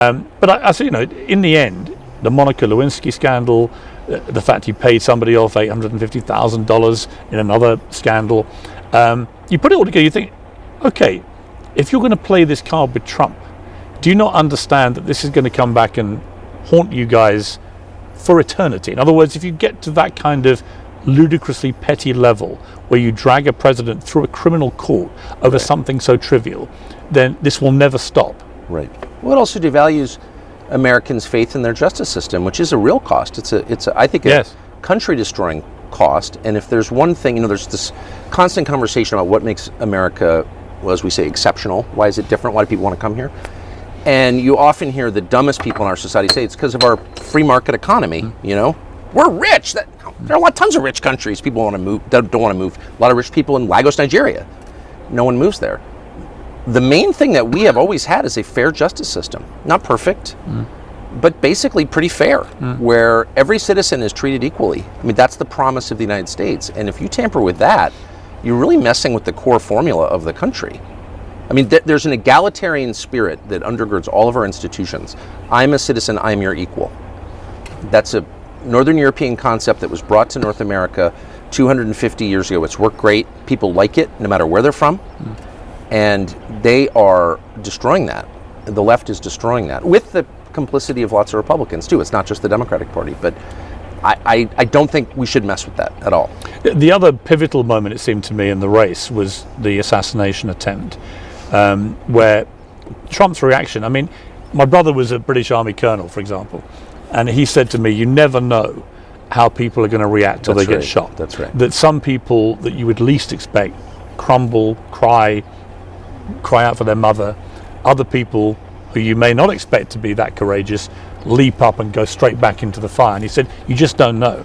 But I see, in the end, the Monica Lewinsky scandal, the fact he paid somebody off $850,000 in another scandal, you put it all together, you think, okay, if you're going to play this card with Trump, do you not understand that this is going to come back and haunt you guys for eternity? In other words, if you get to that kind of ludicrously petty level where you drag a president through a criminal court over something so trivial, then this will never stop. Right. Well, it also devalues Americans' faith in their justice system, which is a real cost. It's I think, a country-destroying cost. And if there's one thing, there's this constant conversation about what makes America, well, as we say, exceptional. Why is it different? Why do people want to come here? And you often hear the dumbest people in our society say it's because of our free market economy. We're rich. There are tons of rich countries. People want to move, don't want to move. A lot of rich people in Lagos, Nigeria. No one moves there. The main thing that we have always had is a fair justice system. Not perfect, but basically pretty fair, where every citizen is treated equally. I mean, that's the promise of the United States. And if you tamper with that, you're really messing with the core formula of the country. I mean, there's an egalitarian spirit that undergirds all of our institutions. I'm a citizen, I'm your equal. That's a Northern European concept that was brought to North America 250 years ago. It's worked great. People like it, no matter where they're from. And they are destroying that. The left is destroying that, with the complicity of lots of Republicans, too. It's not just the Democratic Party. But I don't think we should mess with that at all. The other pivotal moment, it seemed to me, in the race was the assassination attempt, where Trump's reaction, I mean, my brother was a British Army colonel, for example, and he said to me, you never know how people are going to react till they get shot. That's right. That some people that you would least expect crumble, cry out for their mother. Other people who you may not expect to be that courageous leap up and go straight back into the fire. And he said, you just don't know.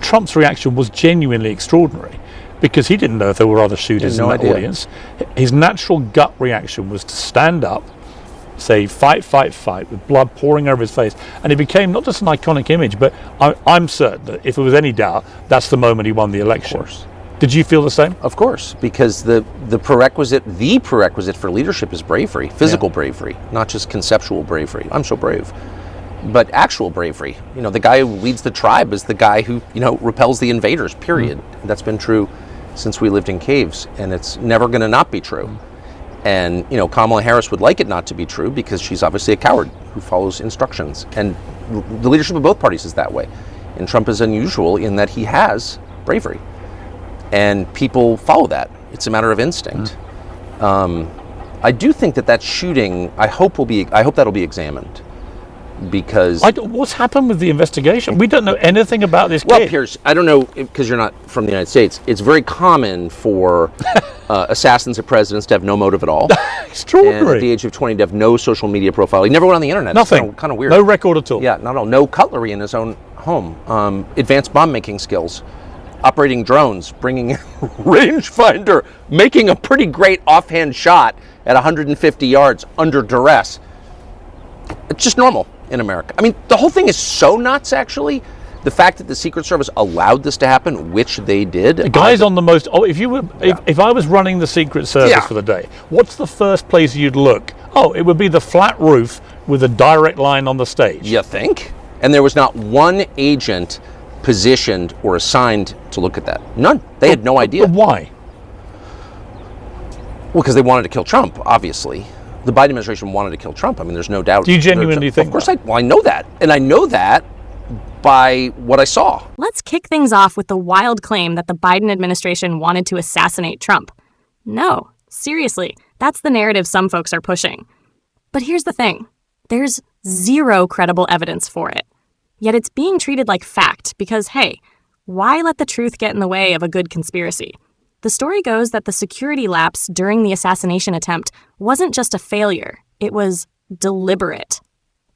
Trump's reaction was genuinely extraordinary, because he didn't know if there were other shooters in the audience. His natural gut reaction was to stand up, say, fight, fight, fight, with blood pouring over his face. And it became not just an iconic image, but I'm certain that if there was any doubt, that's the moment he won the election. Of course. Did you feel the same? Of course, because the prerequisite for leadership is bravery, physical bravery, not just conceptual bravery. I'm so brave. But actual bravery. The guy who leads the tribe is the guy who, repels the invaders, period. That's been true since we lived in caves, and it's never going to not be true. And, Kamala Harris would like it not to be true, because she's obviously a coward who follows instructions. And the leadership of both parties is that way. And Trump is unusual in that he has bravery. And people follow that. It's a matter of instinct. I do think that shooting, I hope that'll be examined, because what's happened with the investigation? We don't know anything about this kid. Well, Piers, I don't know, because you're not from the United States. It's very common for assassins of presidents to have no motive at all. Extraordinary. And at the age of 20 to have no social media profile. He never went on the internet. Nothing. It's kind of weird. No record at all. Yeah, not at all. No cutlery in his own home. Advanced bomb making skills. Operating drones, bringing a rangefinder, making a pretty great offhand shot at 150 yards under duress. It's just normal in America. I mean, the whole thing is so nuts, actually. The fact that the Secret Service allowed this to happen, which they did. The guy's on the most. Oh, if I was running the Secret Service for the day, what's the first place you'd look? Oh, it would be the flat roof with a direct line on the stage. You think? And there was not one agent positioned or assigned to look at that. None. They had no idea. But why? Well, because they wanted to kill Trump, obviously. The Biden administration wanted to kill Trump. I mean, there's no doubt. Do you genuinely think? Of course I know that. And I know that by what I saw. Let's kick things off with the wild claim that the Biden administration wanted to assassinate Trump. No, seriously, that's the narrative some folks are pushing. But here's the thing. There's zero credible evidence for it. Yet it's being treated like fact because, hey, why let the truth get in the way of a good conspiracy? The story goes that the security lapse during the assassination attempt wasn't just a failure, it was deliberate.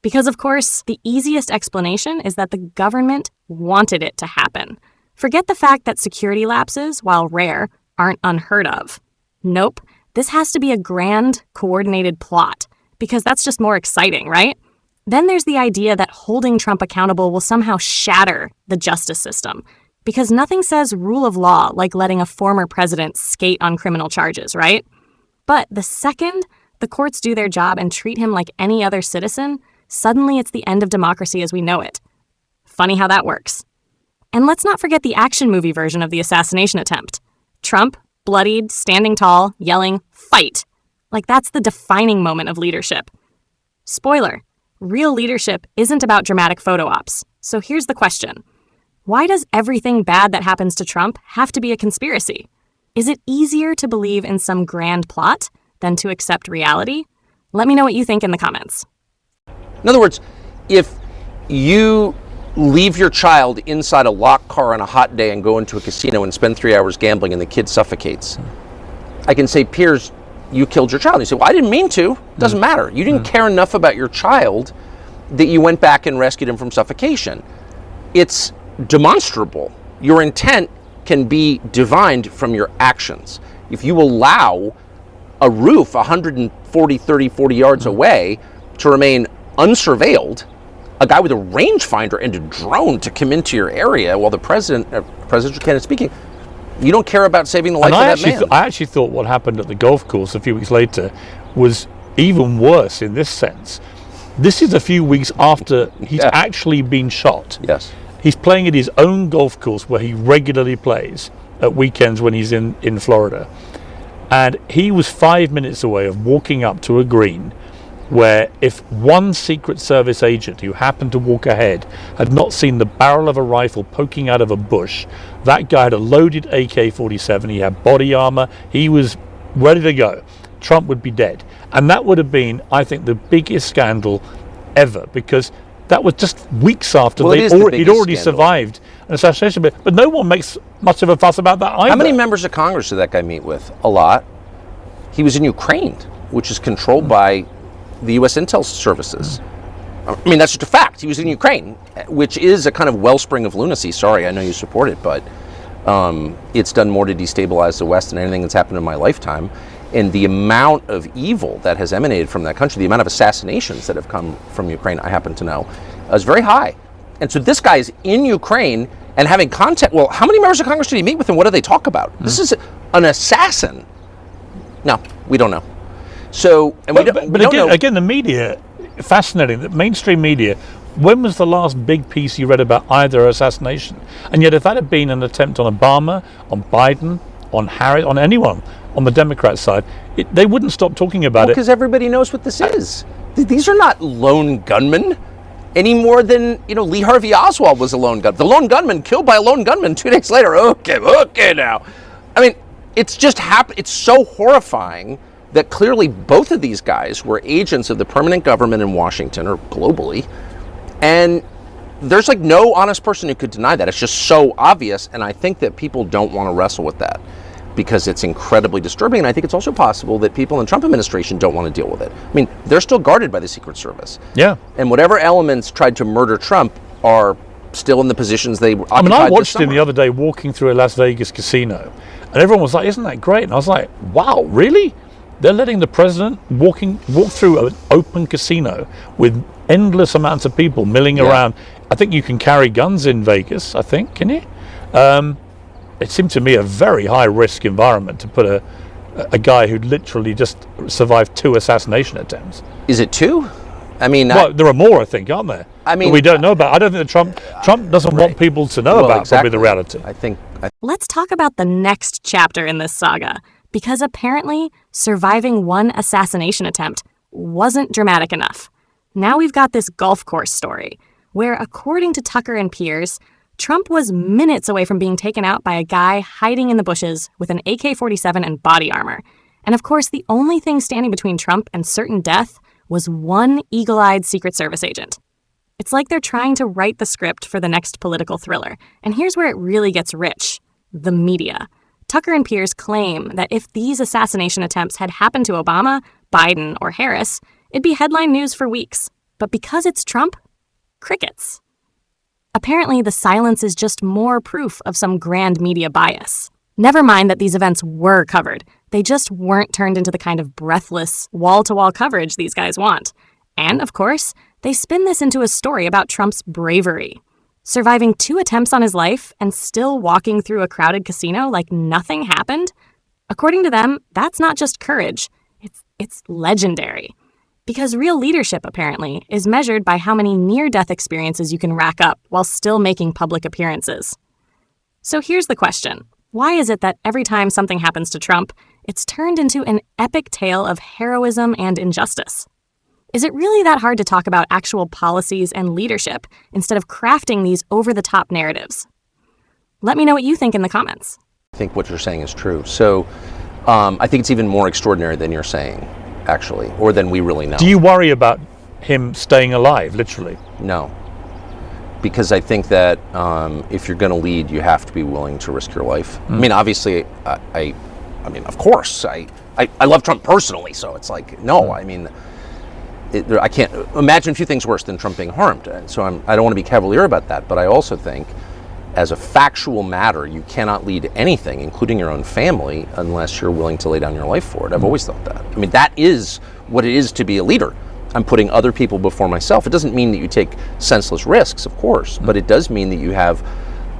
Because, of course, the easiest explanation is that the government wanted it to happen. Forget the fact that security lapses, while rare, aren't unheard of. Nope, this has to be a grand, coordinated plot, because that's just more exciting, right? Then there's the idea that holding Trump accountable will somehow shatter the justice system, because nothing says rule of law like letting a former president skate on criminal charges, right? But the second the courts do their job and treat him like any other citizen, suddenly it's the end of democracy as we know it. Funny how that works. And let's not forget the action movie version of the assassination attempt. Trump, bloodied, standing tall, yelling, "Fight!" Like that's the defining moment of leadership. Spoiler, real leadership isn't about dramatic photo ops. So here's the question. Why does everything bad that happens to Trump have to be a conspiracy? Is it easier to believe in some grand plot than to accept reality? Let me know what you think in the comments. In other words, if you leave your child inside a locked car on a hot day and go into a casino and spend 3 hours gambling and the kid suffocates, I can say, Piers, you killed your child. And you say, well, I didn't mean to. Doesn't matter. You didn't care enough about your child that you went back and rescued him from suffocation. It's demonstrable. Your intent can be divined from your actions. If you allow a roof 40 yards away to remain unsurveilled, a guy with a rangefinder and a drone to come into your area while the presidential candidate is speaking, you don't care about saving the life of that man. I actually thought what happened at the golf course a few weeks later was even worse in this sense. This is a few weeks after he's actually been shot. Yes. He's playing at his own golf course where he regularly plays at weekends when he's in Florida. And he was 5 minutes away of walking up to a green where if one Secret Service agent who happened to walk ahead had not seen the barrel of a rifle poking out of a bush, that guy had a loaded AK-47, he had body armor, he was ready to go. Trump would be dead. And that would have been, I think, the biggest scandal ever, because that was just weeks after he'd already survived an assassination. But no one makes much of a fuss about that either. How many members of Congress did that guy meet with? A lot. He was in Ukraine, which is controlled by the U.S. intel services. I mean, that's just a fact. He was in Ukraine, which is a kind of wellspring of lunacy. Sorry, I know you support it, but it's done more to destabilize the West than anything that's happened in my lifetime. And the amount of evil that has emanated from that country, the amount of assassinations that have come from Ukraine, I happen to know, is very high. And so this guy is in Ukraine and having contact. Well, how many members of Congress did he meet with and what do they talk about? This is an assassin. No, we don't know. So, and again, the media, fascinating, the mainstream media, when was the last big piece you read about either assassination? And yet if that had been an attempt on Obama, on Biden, on Harris, on anyone on the Democrat side, they wouldn't stop talking about it. Because everybody knows what this is. These are not lone gunmen any more than, Lee Harvey Oswald was a lone gunman. The lone gunman killed by a lone gunman 2 days later. Okay now. I mean, it's just it's so horrifying that clearly both of these guys were agents of the permanent government in Washington or globally. And there's like no honest person who could deny that. It's just so obvious. And I think that people don't want to wrestle with that because it's incredibly disturbing. And I think it's also possible that people in the Trump administration don't want to deal with it. I mean, they're still guarded by the Secret Service. Yeah. And whatever elements tried to murder Trump are still in the positions they occupied. I mean, I watched him the other day walking through a Las Vegas casino, and everyone was like, isn't that great? And I was like, wow, really? They're letting the president walk through an open casino with endless amounts of people milling around. I think you can carry guns in Vegas, I think, can you? It seemed to me a very high-risk environment to put a guy who literally just survived 2 assassination attempts. Is it 2? I mean... Well, there are more, I think, aren't there? I mean... But we don't know about. I don't think that Trump doesn't want people to know about probably the reality. I think... Let's talk about the next chapter in this saga, because apparently surviving one assassination attempt wasn't dramatic enough. Now we've got this golf course story, where according to Tucker and Piers, Trump was minutes away from being taken out by a guy hiding in the bushes with an AK-47 and body armor. And of course, the only thing standing between Trump and certain death was one eagle-eyed Secret Service agent. It's like they're trying to write the script for the next political thriller. And here's where it really gets rich: the media. Tucker and Piers claim that if these assassination attempts had happened to Obama, Biden, or Harris, it'd be headline news for weeks. But because it's Trump, crickets. Apparently, the silence is just more proof of some grand media bias. Never mind that these events were covered. They just weren't turned into the kind of breathless, wall-to-wall coverage these guys want. And, of course, they spin this into a story about Trump's bravery. Surviving 2 attempts on his life and still walking through a crowded casino like nothing happened? According to them, that's not just courage. It's legendary. Because real leadership, apparently, is measured by how many near-death experiences you can rack up while still making public appearances. So here's the question. Why is it that every time something happens to Trump, it's turned into an epic tale of heroism and injustice? Is it really that hard to talk about actual policies and leadership instead of crafting these over-the-top narratives? Let me know what you think in the comments. I think what you're saying is true. So I think it's even more extraordinary than you're saying, actually, or than we really know. Do you worry about him staying alive, literally? No. Because I think that if you're going to lead, you have to be willing to risk your life. I mean, obviously, I mean, of course, I love Trump personally, so it's like, no, I mean, I can't imagine a few things worse than Trump being harmed. And so I don't want to be cavalier about that, but I also think, as a factual matter, you cannot lead anything, including your own family, unless you're willing to lay down your life for it. I've always thought that. I mean, that is what it is to be a leader. I'm putting other people before myself. It doesn't mean that you take senseless risks, of course, but it does mean that you have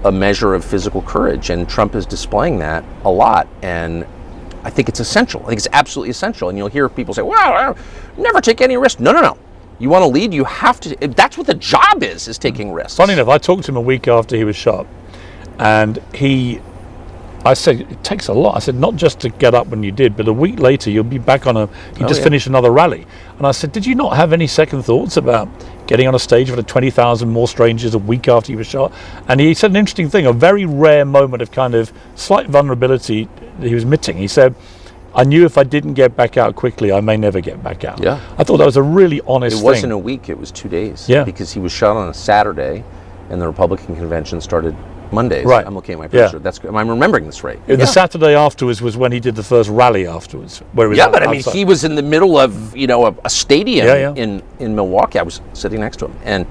a measure of physical courage, and Trump is displaying that a lot, and I think it's essential. I think it's absolutely essential, and you'll hear people say, well, I'll never take any risk. No. You want to lead, you have to. That's what the job is taking risks. Funny enough, I talked to him a week after he was shot, and I said, it takes a lot. I said, not just to get up when you did, but a week later you'll be back on finished another rally. And I said, did you not have any second thoughts about getting on a stage with 20,000 more strangers a week after you were shot? And he said an interesting thing, a very rare moment of kind of slight vulnerability that he was admitting. He said, I knew if I didn't get back out quickly, I may never get back out. Yeah. I thought that was a really honest thing. It wasn't a week, it was 2 days. Yeah. Because he was shot on a Saturday, and the Republican convention started Mondays. Right. I'm looking at my picture. Yeah. I'm remembering this right. The Saturday afterwards was when he did the first rally afterwards. Where he was but I mean, he was in the middle of, a stadium in Milwaukee. I was sitting next to him. And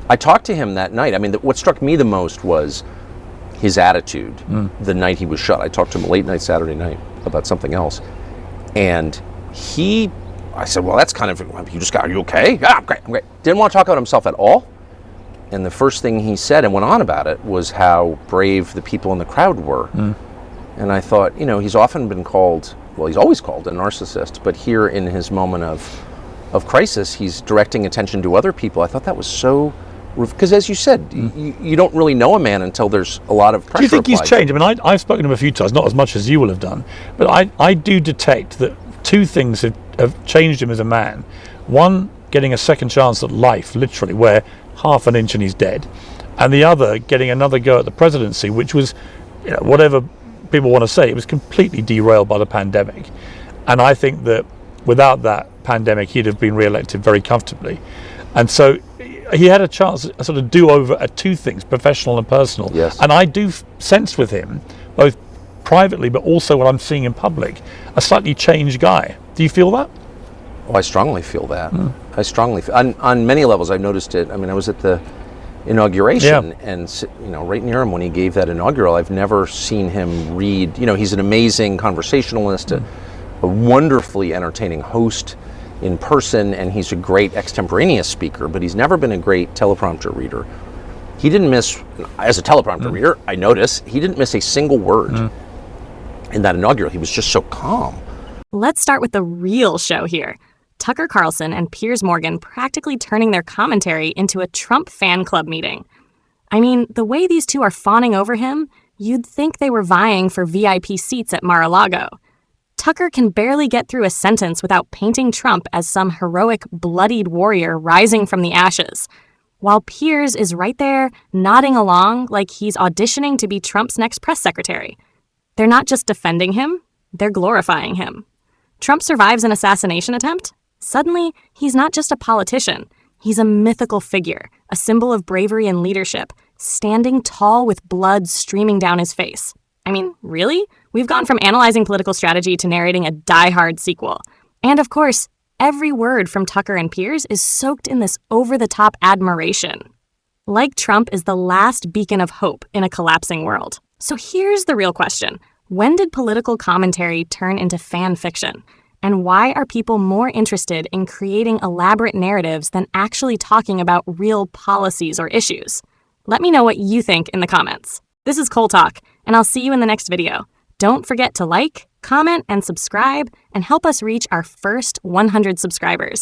I talked to him that night. I mean, what struck me the most was his attitude the night he was shot. I talked to him late night Saturday night about something else. And I said, well, that's kind of, are you okay? Yeah, I'm great. Didn't want to talk about himself at all. And the first thing he said and went on about it was how brave the people in the crowd were. And I thought, he's often been called, well, he's always called a narcissist, but here in his moment of crisis, he's directing attention to other people. I thought that was so, because as you said, you don't really know a man until there's a lot of pressure. Do you think he's applied. changed? I mean, I've spoken to him a few times, not as much as you will have done, but I do detect that two things have changed him as a man. One, getting a second chance at life, literally, where half an inch and he's dead, and the other, getting another go at the presidency, which was, whatever people want to say, it was completely derailed by the pandemic. And I think that without that pandemic, he'd have been re-elected very comfortably. And so he had a chance to sort of do over at two things, professional and personal. Yes. And I do sense with him, both privately but also what I'm seeing in public, a slightly changed guy. Do you feel that? Oh, I strongly feel that. I strongly feel, on many levels. I've noticed it. I mean, I was at the inauguration, and right near him when he gave that inaugural, I've never seen him read. He's an amazing conversationalist, a wonderfully entertaining host in person, and he's a great extemporaneous speaker. But he's never been a great teleprompter reader. He didn't miss, as a teleprompter reader, I notice he didn't miss a single word in that inaugural. He was just so calm. Let's start with the real show here. Tucker Carlson and Piers Morgan practically turning their commentary into a Trump fan club meeting. I mean, the way these two are fawning over him, you'd think they were vying for VIP seats at Mar-a-Lago. Tucker can barely get through a sentence without painting Trump as some heroic, bloodied warrior rising from the ashes, while Piers is right there, nodding along like he's auditioning to be Trump's next press secretary. They're not just defending him, they're glorifying him. Trump survives an assassination attempt? Suddenly, he's not just a politician. He's a mythical figure, a symbol of bravery and leadership, standing tall with blood streaming down his face. I mean, really? We've gone from analyzing political strategy to narrating a die-hard sequel. And of course, every word from Tucker and Piers is soaked in this over-the-top admiration. Like Trump is the last beacon of hope in a collapsing world. So here's the real question. When did political commentary turn into fan fiction? And why are people more interested in creating elaborate narratives than actually talking about real policies or issues? Let me know what you think in the comments. This is Cole Talk, and I'll see you in the next video. Don't forget to like, comment and subscribe, and help us reach our first 100 subscribers.